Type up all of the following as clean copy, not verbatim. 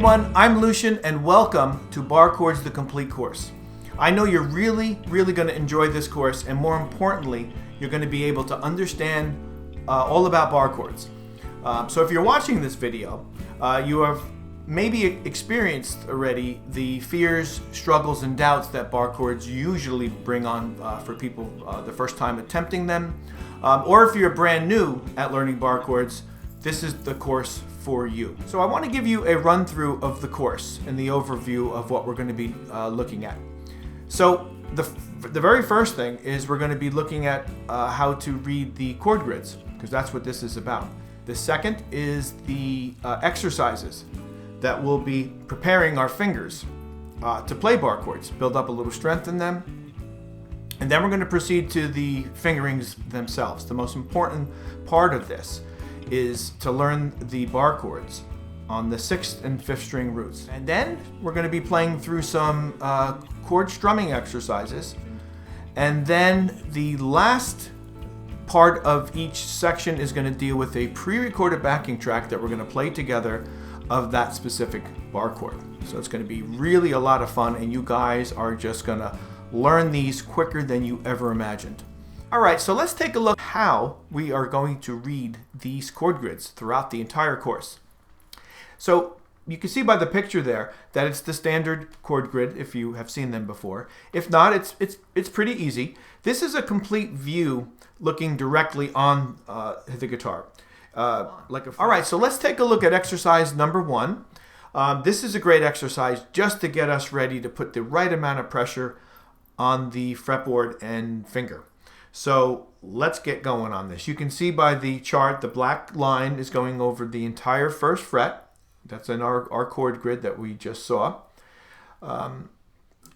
everyone, I'm Lucien and welcome to Barre Chords, the complete course. I know you're really going to enjoy this course, and more importantly, you're going to be able to understand all about barre chords. So if you're watching this video, you have maybe experienced already the fears, struggles, and doubts that barre chords usually bring on for people the first time attempting them. Or if you're brand new at learning barre chords, this is the course for you. So I want to give you a run through of the course and the overview of what we're going to be looking at. So the very first thing is we're going to be looking at how to read the chord grids, because that's what this is about. The second is the exercises that will be preparing our fingers to play barre chords, build up a little strength in them. And then we're going to proceed to the fingerings themselves. The most important part of this is to learn the barre chords on the 6th and 5th string roots. And then we're going to be playing through some chord strumming exercises. And then the last part of each section is going to deal with a pre-recorded backing track that we're going to play together of that specific barre chord. So it's going to be really a lot of fun, and you guys are just going to learn these quicker than you ever imagined. All right, so let's take a look at how we are going to read these chord grids throughout the entire course. So you can see by the picture there that it's the standard chord grid if you have seen them before. If not, it's pretty easy. This is a complete view looking directly on the guitar. All right, so let's take a look at exercise number 1. This is a great exercise just to get us ready to put the right amount of pressure on the fretboard and finger. So let's get going on this. You can see by the chart, the black line is going over the entire 1st fret. That's in our chord grid that we just saw.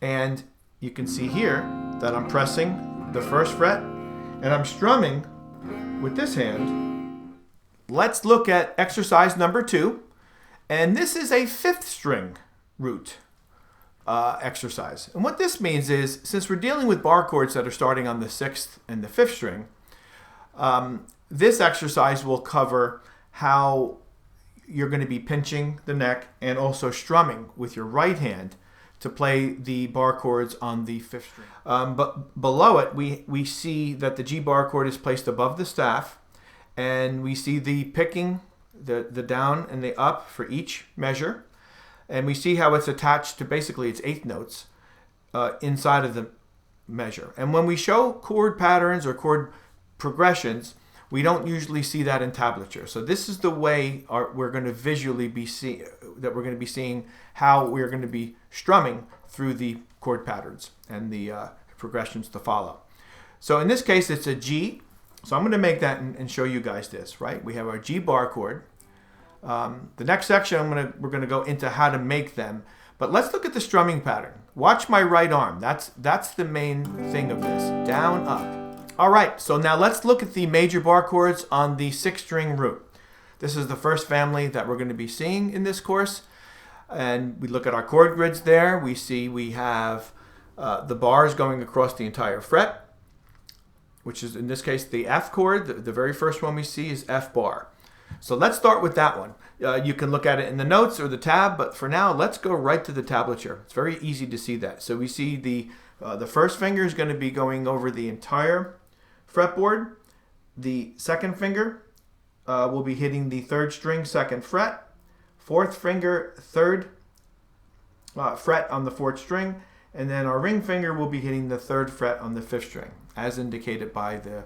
And you can see here that I'm pressing the 1st fret and I'm strumming with this hand. Let's look at exercise number 2. And this is a 5th string root exercise. And what this means is, since we're dealing with barre chords that are starting on the 6th and the 5th string, this exercise will cover how you're going to be pinching the neck and also strumming with your right hand to play the barre chords on the 5th string. But below it, we see that the G barre chord is placed above the staff, and we see the picking, the down and the up for each measure. And we see how it's attached to basically its 8th notes inside of the measure. And when we show chord patterns or chord progressions, we don't usually see that in tablature. So this is the way we're going to visually be seeing how we're going to be strumming through the chord patterns and the progressions to follow. So in this case, it's a G. So I'm going to make that and show you guys this, right? We have our G barre chord. The next section, we're going to go into how to make them. But let's look at the strumming pattern. Watch my right arm. That's the main thing of this. Down, up. All right, so now let's look at the major barre chords on the 6th string root. This is the first family that we're going to be seeing in this course. And we look at our chord grids there. We see we have the bars going across the entire fret, which is in this case the F chord. The very first one we see is F bar. So let's start with that one. You can look at it in the notes or the tab, but for now, let's go right to the tablature. It's very easy to see that. So we see the first finger is going to be going over the entire fretboard. The second finger will be hitting the 3rd string, 2nd fret. 4th finger, 3rd fret on the 4th string. And then our ring finger will be hitting the 3rd fret on the 5th string, as indicated by the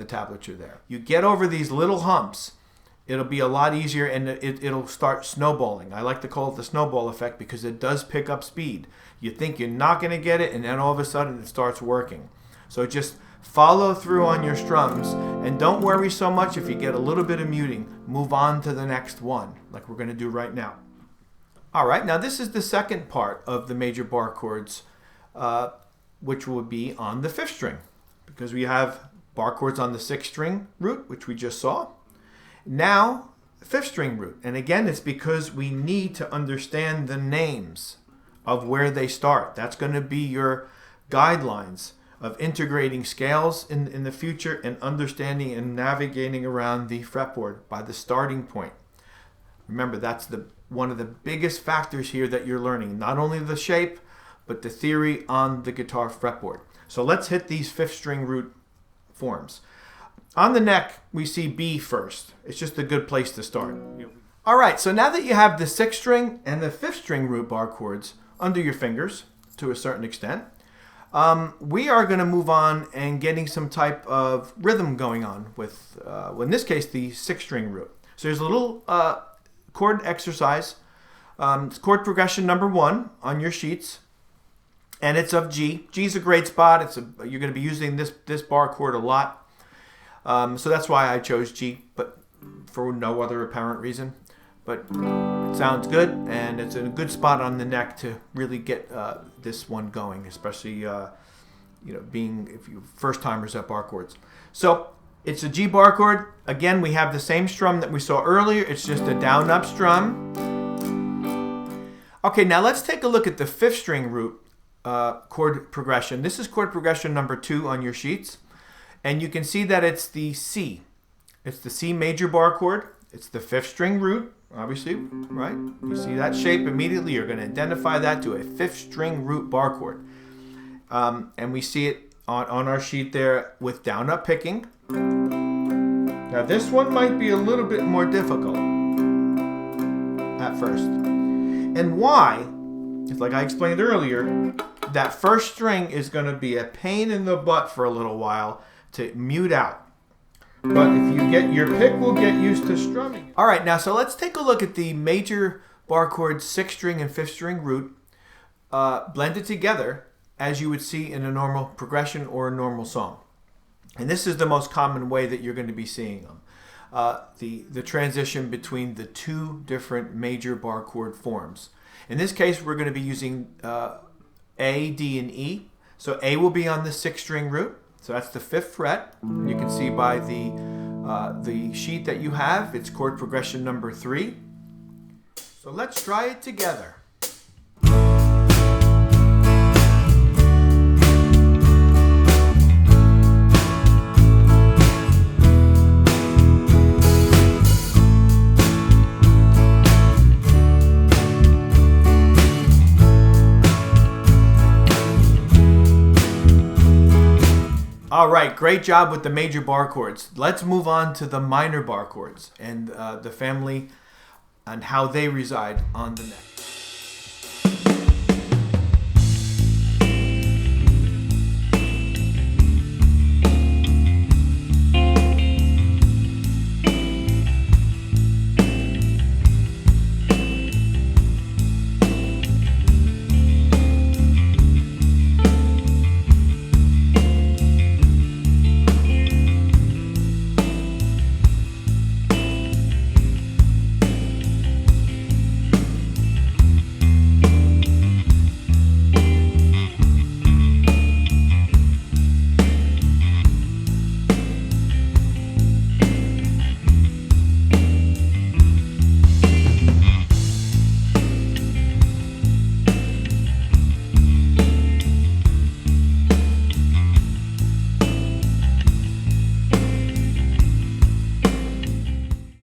tablature there. You get over these little humps, it'll be a lot easier, and it'll start snowballing. I like to call it the snowball effect because it does pick up speed. You think you're not going to get it, and then all of a sudden it starts working. So just follow through on your strums, and don't worry so much if you get a little bit of muting. Move on to the next one, like we're going to do right now. All right, now this is the second part of the major barre chords, which will be on the 5th string, because we have barre chords on the 6th string root, which we just saw. Now, 5th string root. And again, it's because we need to understand the names of where they start. That's going to be your guidelines of integrating scales in the future and understanding and navigating around the fretboard by the starting point. Remember, that's the one of the biggest factors here that you're learning. Not only the shape, but the theory on the guitar fretboard. So let's hit these 5th string root forms. On the neck, we see B first. It's just a good place to start. All right, so now that you have the 6th string and the 5th string root bar chords under your fingers to a certain extent, we are going to move on and getting some type of rhythm going on with, in this case, the 6th string root. So there's a little chord exercise. It's chord progression number 1 on your sheets, and it's of G. G is a great spot. You're going to be using this bar chord a lot. So that's why I chose G, but for no other apparent reason. But it sounds good, and it's a good spot on the neck to really get this one going, especially if you first timers at bar chords. So it's a G bar chord. Again, we have the same strum that we saw earlier. It's just a down up strum. Okay, now let's take a look at the 5th string root chord progression. This is chord progression number 2 on your sheets, and you can see that it's the C. It's the C major bar chord. It's the 5th string root, obviously, right? You see that shape immediately. You're going to identify that to a 5th string root bar chord. And we see it on our sheet there with down up picking. Now this one might be a little bit more difficult at first. And why? It's like I explained earlier, that 1st string is going to be a pain in the butt for a little while to mute out. But if you get your pick, will get used to strumming. All right, now so let's take a look at the major bar chords 6th string and 5th string root blended together as you would see in a normal progression or a normal song. And this is the most common way that you're going to be seeing them. The transition between the 2 different major bar chord forms. In this case, we're going to be using A, D, and E. So A will be on the 6th string root. So that's the 5th fret. You can see by the sheet that you have, it's chord progression number 3. So let's try it together. All right, great job with the major bar chords. Let's move on to the minor bar chords and the family and how they reside on the neck.